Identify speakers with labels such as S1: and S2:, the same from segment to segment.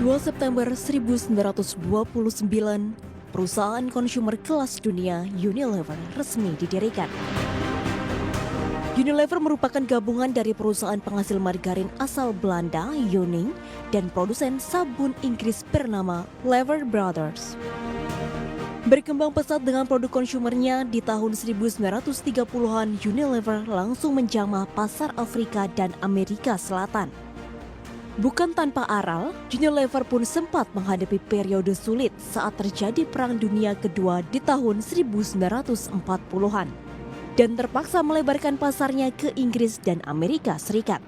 S1: 2 September 1929, perusahaan konsumer kelas dunia Unilever resmi didirikan. Unilever merupakan gabungan dari perusahaan penghasil margarin asal Belanda, Yoning, dan produsen sabun Inggris bernama Lever Brothers. Berkembang pesat dengan produk konsumernya, di tahun 1930-an Unilever langsung menjamah pasar Afrika dan Amerika Selatan. Bukan tanpa aral, Unilever pun sempat menghadapi periode sulit saat terjadi Perang Dunia Kedua di tahun 1940-an dan terpaksa melebarkan pasarnya ke Inggris dan Amerika Serikat.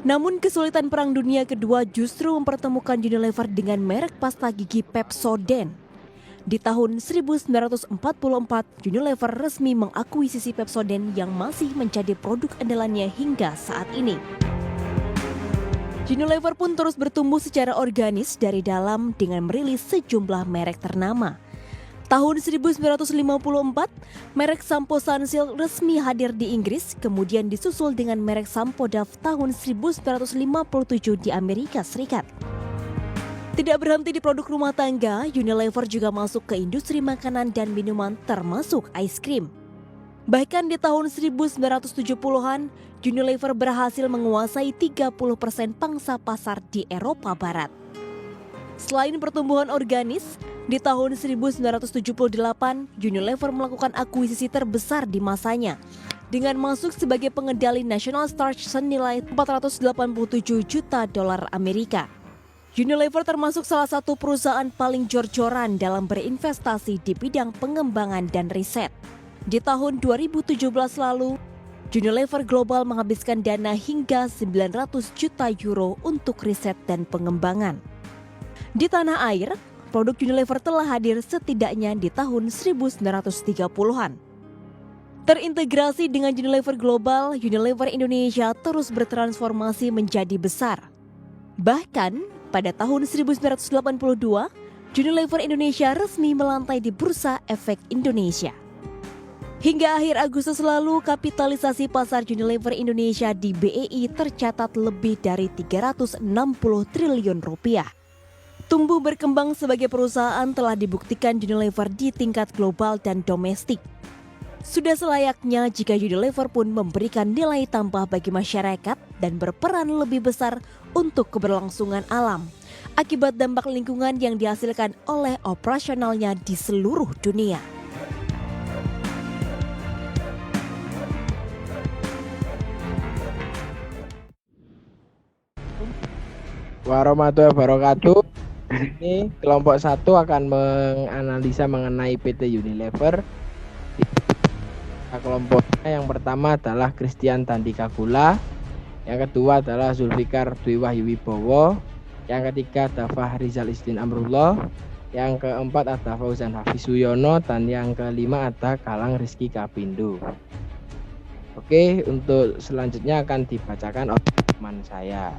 S1: Namun kesulitan Perang Dunia Kedua justru mempertemukan Unilever dengan merek pasta gigi Pepsodent. Di tahun 1944, Unilever resmi mengakuisisi Pepsodent yang masih menjadi produk andalannya hingga saat ini. Unilever pun terus bertumbuh secara organis dari dalam dengan merilis sejumlah merek ternama. Tahun 1954, merek sampo Sunsilk resmi hadir di Inggris, kemudian disusul dengan merek sampo Dove tahun 1957 di Amerika Serikat. Tidak berhenti di produk rumah tangga, Unilever juga masuk ke industri makanan dan minuman termasuk es krim. Bahkan di tahun 1970-an, Unilever berhasil menguasai 30% pangsa pasar di Eropa Barat. Selain pertumbuhan organis, di tahun 1978, Unilever melakukan akuisisi terbesar di masanya dengan masuk sebagai pengendali National Starch senilai $487 juta Amerika. Unilever termasuk salah satu perusahaan paling jor-joran dalam berinvestasi di bidang pengembangan dan riset. Di tahun 2017 lalu, Unilever Global menghabiskan dana hingga 900 juta euro untuk riset dan pengembangan. Di tanah air, produk Unilever telah hadir setidaknya di tahun 1930-an. Terintegrasi dengan Unilever Global, Unilever Indonesia terus bertransformasi menjadi besar. Bahkan, pada tahun 1982, Unilever Indonesia resmi melantai di Bursa Efek Indonesia. Hingga akhir Agustus lalu, kapitalisasi pasar Unilever Indonesia di BEI tercatat lebih dari 360 triliun rupiah. Tumbuh berkembang sebagai perusahaan telah dibuktikan Unilever di tingkat global dan domestik. Sudah selayaknya jika Unilever pun memberikan nilai tambah bagi masyarakat dan berperan lebih besar untuk keberlangsungan alam akibat dampak lingkungan yang dihasilkan oleh operasionalnya di seluruh dunia.
S2: Warahmatullahi wabarakatuh. Ini kelompok 1 akan menganalisa mengenai PT Unilever. Kelompoknya yang pertama adalah Christian Tandika Gula, yang kedua adalah Zulfikar Dwi Wahyu Wibowo, yang ketiga ada Fahrizal Istin Amrullah, yang keempat ada Fauzan Hafiz Suyono, dan yang kelima ada Galang Rizky Kapindo. Oke, untuk selanjutnya akan dibacakan oleh teman saya.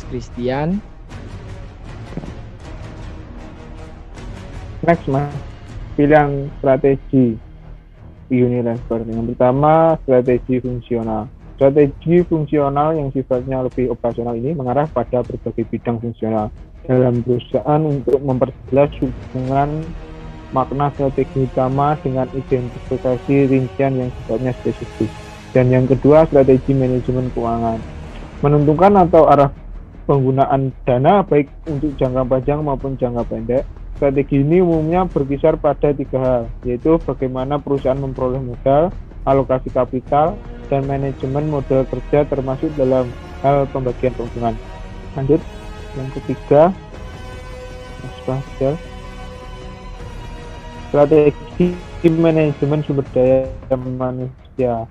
S2: Christian.
S3: Next mas, pilihan strategi Unilever. Yang pertama, strategi fungsional. Strategi fungsional yang sifatnya lebih operasional ini mengarah pada berbagai bidang fungsional dalam perusahaan untuk memperjelas hubungan makna strategi utama dengan identifikasi rincian yang sifatnya spesifik. Dan yang kedua, strategi manajemen keuangan. Menentukan atau arah penggunaan dana baik untuk jangka panjang maupun jangka pendek. Strategi ini umumnya berkisar pada 3 hal, yaitu bagaimana perusahaan memperoleh modal, alokasi kapital, dan manajemen modal kerja termasuk dalam hal pembagian keuntungan. Lanjut, yang ketiga, strategi manajemen sumber daya manusia.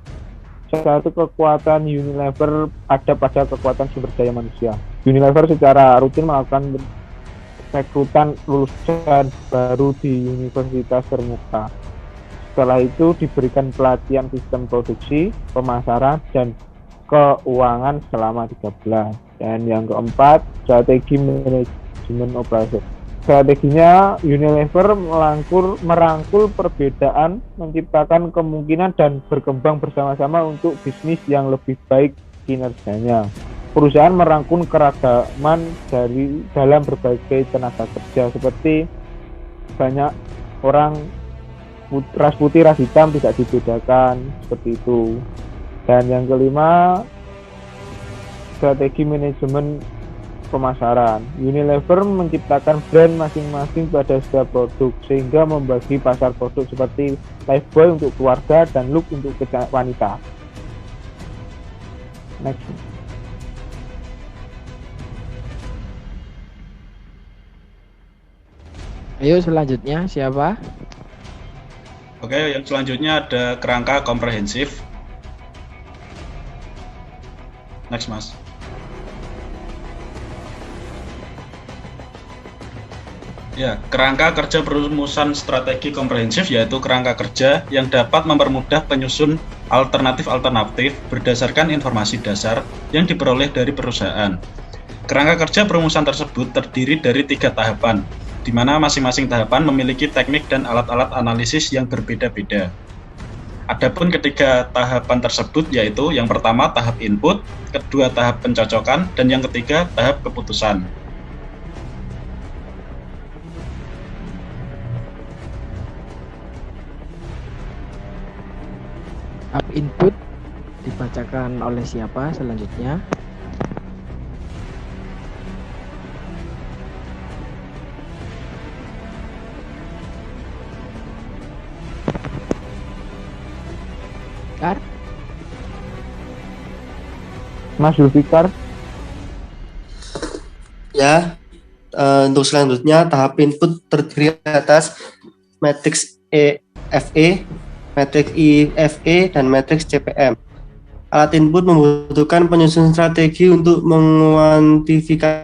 S3: Salah satu kekuatan Unilever ada pada kekuatan sumber daya manusia. Unilever secara rutin melakukan rekrutan lulusan baru di universitas terbuka. Setelah itu diberikan pelatihan sistem produksi, pemasaran, dan keuangan selama 3 bulan. Dan yang keempat, strategi manajemen operasi. Strateginya Unilever merangkul perbedaan, menciptakan kemungkinan dan berkembang bersama-sama untuk bisnis yang lebih baik kinerjanya. Perusahaan merangkum keragaman dari dalam berbagai tenaga kerja, seperti banyak orang ras putih, ras hitam tidak dibedakan, seperti itu. Dan yang kelima, strategi manajemen pemasaran. Unilever menciptakan brand masing-masing pada setiap produk, sehingga membagi pasar produk seperti Lifebuoy untuk keluarga dan Look untuk wanita. Next.
S2: Ayo selanjutnya siapa?
S4: Oke, yang selanjutnya ada kerangka komprehensif. Next, Mas. Ya, kerangka kerja perumusan strategi komprehensif yaitu kerangka kerja yang dapat mempermudah penyusun alternatif-alternatif berdasarkan informasi dasar yang diperoleh dari perusahaan. Kerangka kerja perumusan tersebut terdiri dari 3 tahapan, di mana masing-masing tahapan memiliki teknik dan alat-alat analisis yang berbeda-beda. Adapun ketiga tahapan tersebut yaitu yang pertama tahap input, kedua tahap pencocokan, dan yang ketiga tahap keputusan.
S2: Tahap input dibacakan oleh siapa selanjutnya?
S3: Mas Zulfikar.
S5: Ya, untuk selanjutnya tahap input terdiri atas matriks EFE, matriks IFE, dan matriks CPM. Alat input membutuhkan penyusunan strategi untuk menguantifikasi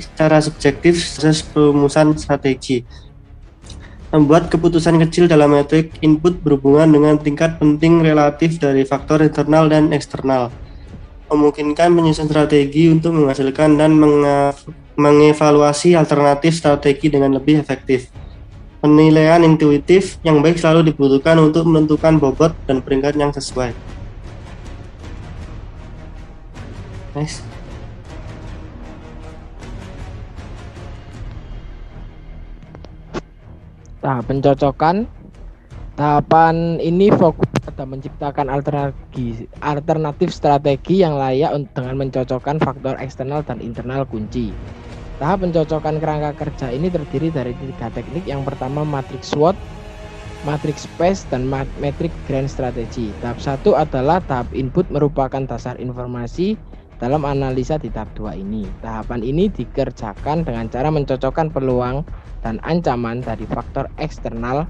S5: secara subjektif proses perumusan strategi. Membuat keputusan kecil dalam metrik input berhubungan dengan tingkat penting relatif dari faktor internal dan eksternal. Memungkinkan penyusunan strategi untuk menghasilkan dan mengevaluasi alternatif strategi dengan lebih efektif. Penilaian intuitif yang baik selalu dibutuhkan untuk menentukan bobot dan peringkat yang sesuai. Nice.
S2: Tahap pencocokan. Tahapan ini fokus pada menciptakan alternatif strategi yang layak dengan mencocokkan faktor eksternal dan internal kunci. Tahap pencocokan kerangka kerja ini terdiri dari 3 teknik. Yang pertama matriks SWOT, matriks SPACE, dan matriks Grand Strategy. Tahap 1 adalah tahap input, merupakan dasar informasi dalam analisa di tahap 2 ini. Tahapan ini dikerjakan dengan cara mencocokkan peluang dan ancaman dari faktor eksternal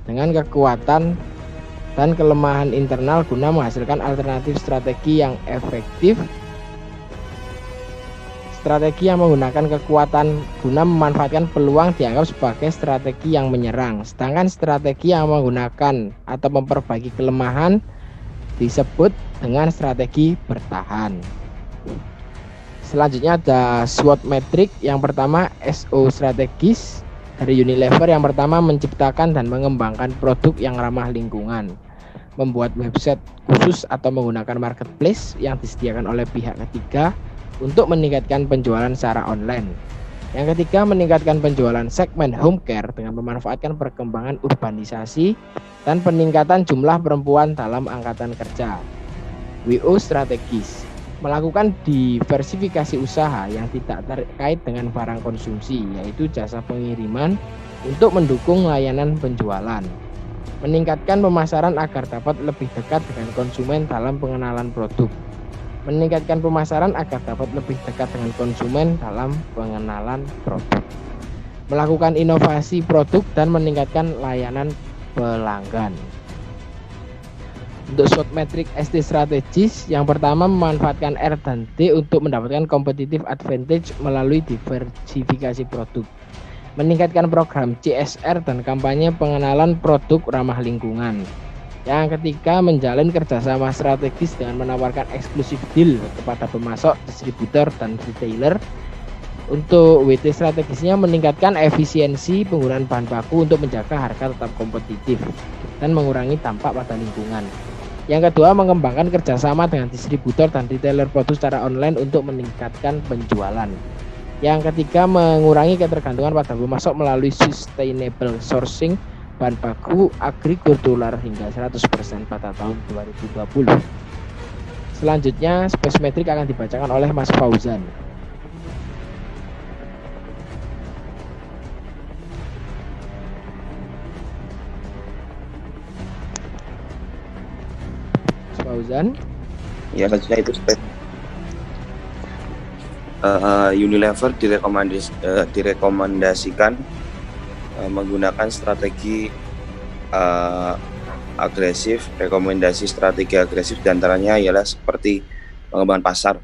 S2: dengan kekuatan dan kelemahan internal guna menghasilkan alternatif strategi yang efektif. Strategi yang menggunakan kekuatan guna memanfaatkan peluang dianggap sebagai strategi yang menyerang, sedangkan strategi yang menggunakan atau memperbaiki kelemahan disebut dengan strategi bertahan. Selanjutnya ada SWOT metric. Yang pertama SO strategis dari Unilever. Yang pertama menciptakan dan mengembangkan produk yang ramah lingkungan, membuat website khusus atau menggunakan marketplace yang disediakan oleh pihak ketiga untuk meningkatkan penjualan secara online. Yang ketiga, meningkatkan penjualan segmen home care dengan memanfaatkan perkembangan urbanisasi dan peningkatan jumlah perempuan dalam angkatan kerja. WO strategis, melakukan diversifikasi usaha yang tidak terkait dengan barang konsumsi, yaitu jasa pengiriman untuk mendukung layanan penjualan. Meningkatkan pemasaran agar dapat lebih dekat dengan konsumen dalam pengenalan produk. Meningkatkan pemasaran agar dapat lebih dekat dengan konsumen dalam pengenalan produk. Melakukan inovasi produk dan meningkatkan layanan pelanggan. Untuk SWOT metric ST strategis, yang pertama memanfaatkan R dan D untuk mendapatkan competitive advantage melalui diversifikasi produk. Meningkatkan program CSR dan kampanye pengenalan produk ramah lingkungan. Yang ketiga, menjalin kerjasama strategis dengan menawarkan eksklusif deal kepada pemasok, distributor, dan retailer. Untuk WT strategisnya meningkatkan efisiensi penggunaan bahan baku untuk menjaga harga tetap kompetitif dan mengurangi dampak pada lingkungan. Yang kedua, mengembangkan kerjasama dengan distributor dan retailer produk secara online untuk meningkatkan penjualan. Yang ketiga, mengurangi ketergantungan pada pemasok melalui sustainable sourcing bahan baku agrikultural hingga 100% pada tahun 2020. Selanjutnya, space metric akan dibacakan oleh Mas Fauzan. Fauzan.
S6: Ya, selanjutnya itu Unilever direkomendasikan menggunakan strategi agresif. Rekomendasi strategi agresif diantaranya ialah seperti pengembangan pasar,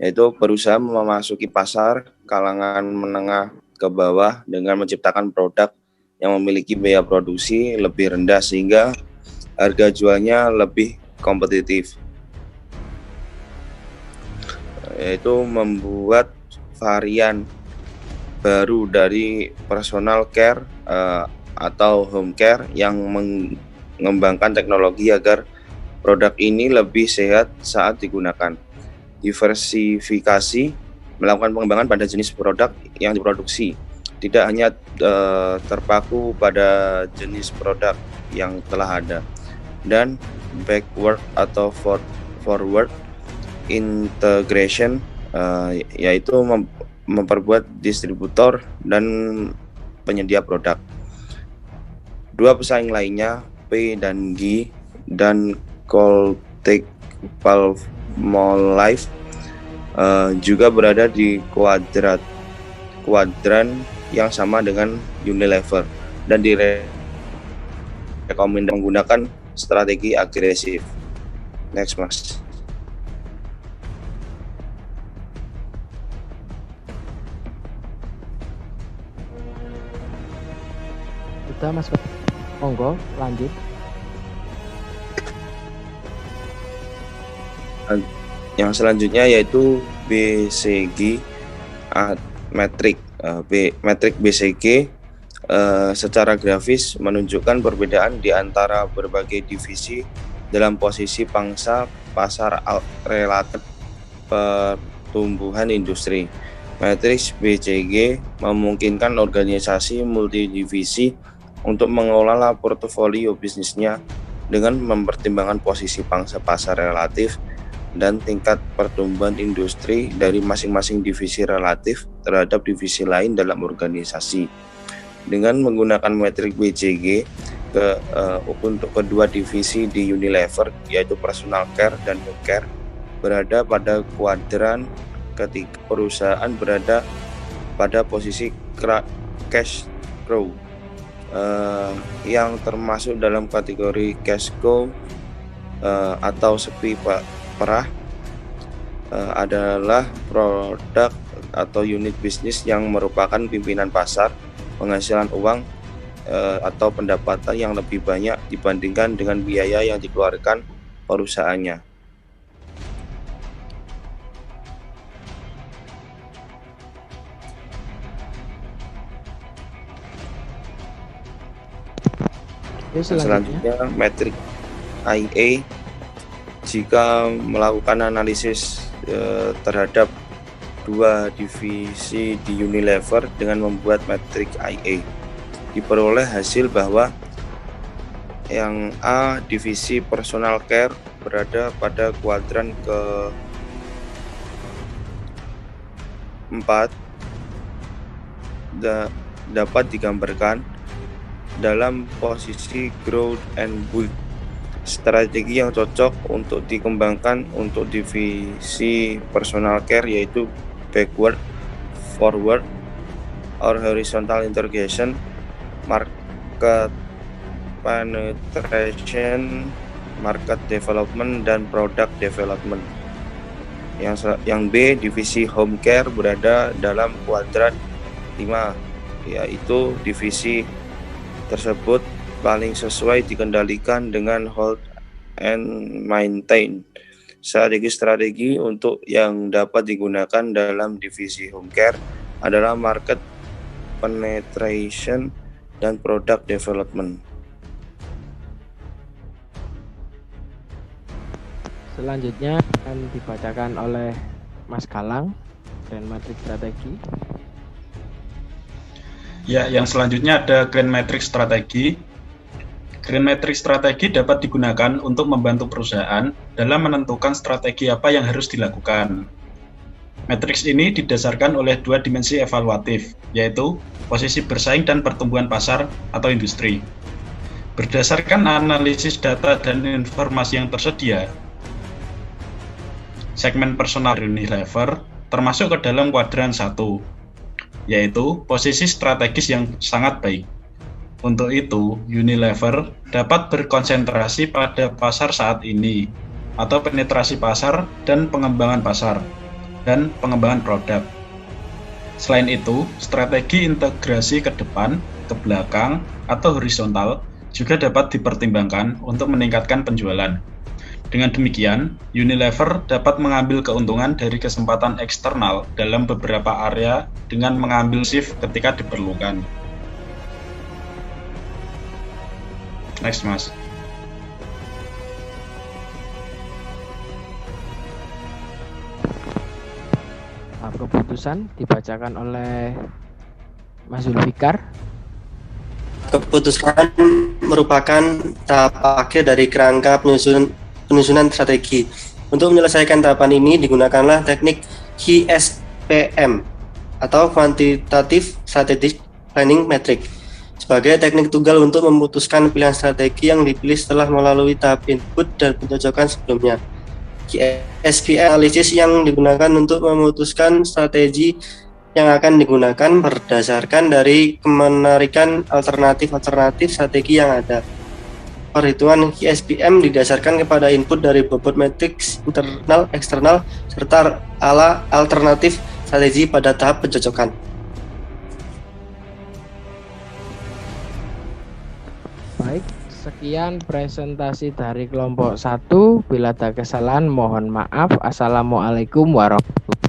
S6: yaitu berusaha memasuki pasar kalangan menengah ke bawah dengan menciptakan produk yang memiliki biaya produksi lebih rendah sehingga harga jualnya lebih kompetitif, yaitu membuat varian baru dari personal care atau home care yang mengembangkan teknologi agar produk ini lebih sehat saat digunakan. Diversifikasi, melakukan pengembangan pada jenis produk yang diproduksi, tidak hanya terpaku pada jenis produk yang telah ada. Dan backward atau forward integration, yaitu memperbuat distributor dan penyedia produk. Dua pesaing lainnya, P dan G dan Coltec Palmolive, juga berada di kuadran yang sama dengan Unilever dan direkomendasikan menggunakan strategi agresif. Next, Mas.
S2: Sudah, Mas. Monggo, lanjut.
S6: Yang selanjutnya yaitu BCG metrik. Metrik BCG secara grafis menunjukkan perbedaan di antara berbagai divisi dalam posisi pangsa pasar relatif pertumbuhan industri. Matriks BCG memungkinkan organisasi multidivisi untuk mengelola portofolio bisnisnya dengan mempertimbangkan posisi pangsa pasar relatif dan tingkat pertumbuhan industri dari masing-masing divisi relatif terhadap divisi lain dalam organisasi. Dengan menggunakan metrik BCG untuk kedua divisi di Unilever, yaitu personal care dan home care, berada pada kuadran ketika perusahaan berada pada posisi cash cow, yang termasuk dalam kategori cash cow atau sepi perah, adalah produk atau unit bisnis yang merupakan pimpinan pasar, penghasilan uang atau pendapatan yang lebih banyak dibandingkan dengan biaya yang dikeluarkan perusahaannya. Selanjutnya metrik IA, jika melakukan analisis terhadap dua divisi di Unilever dengan membuat metrik IA, diperoleh hasil bahwa yang A, divisi personal care, berada pada kuadran ke-4, dapat digambarkan dalam posisi growth and build. Strategi yang cocok untuk dikembangkan untuk divisi personal care yaitu backward, forward, or horizontal integration, market penetration, market development, dan product development. Yang B, divisi home care, berada dalam kuadran 5, yaitu divisi tersebut paling sesuai dikendalikan dengan hold and maintain. Strategi untuk yang dapat digunakan dalam divisi home care adalah market penetration dan product development.
S2: Selanjutnya akan dibacakan oleh Mas Galang, Grand Matrix Strategi.
S4: Ya, yang selanjutnya ada Grand Matrix Strategi. Grand Matrix Strategi dapat digunakan untuk membantu perusahaan dalam menentukan strategi apa yang harus dilakukan. Matriks ini didasarkan oleh dua dimensi evaluatif, yaitu posisi bersaing dan pertumbuhan pasar atau industri. Berdasarkan analisis data dan informasi yang tersedia, segmen personal Unilever termasuk ke dalam kuadran 1, yaitu posisi strategis yang sangat baik. Untuk itu, Unilever dapat berkonsentrasi pada pasar saat ini, atau penetrasi pasar dan pengembangan pasar, dan pengembangan produk. Selain itu, strategi integrasi ke depan, ke belakang, atau horizontal juga dapat dipertimbangkan untuk meningkatkan penjualan. Dengan demikian, Unilever dapat mengambil keuntungan dari kesempatan eksternal dalam beberapa area dengan mengambil shift ketika diperlukan. Next, Mas.
S2: Keputusan dibacakan oleh Mas Zulfikar.
S5: Keputusan merupakan tahap akhir dari kerangka penyusunan strategi. Untuk menyelesaikan tahapan ini digunakanlah teknik QSPM atau Quantitative Strategic Planning Metric sebagai teknik tunggal untuk memutuskan pilihan strategi yang dipilih setelah melalui tahap input dan pencocokan sebelumnya. QSPM analisis yang digunakan untuk memutuskan strategi yang akan digunakan berdasarkan dari kemenarikan alternatif strategi yang ada. Perhitungan QSPM didasarkan kepada input dari bobot matriks internal, eksternal, serta alternatif strategi pada tahap pencocokan.
S2: Baik, sekian presentasi dari kelompok 1. Bila ada kesalahan mohon maaf. Assalamualaikum warahmatullahi wabarakatuh.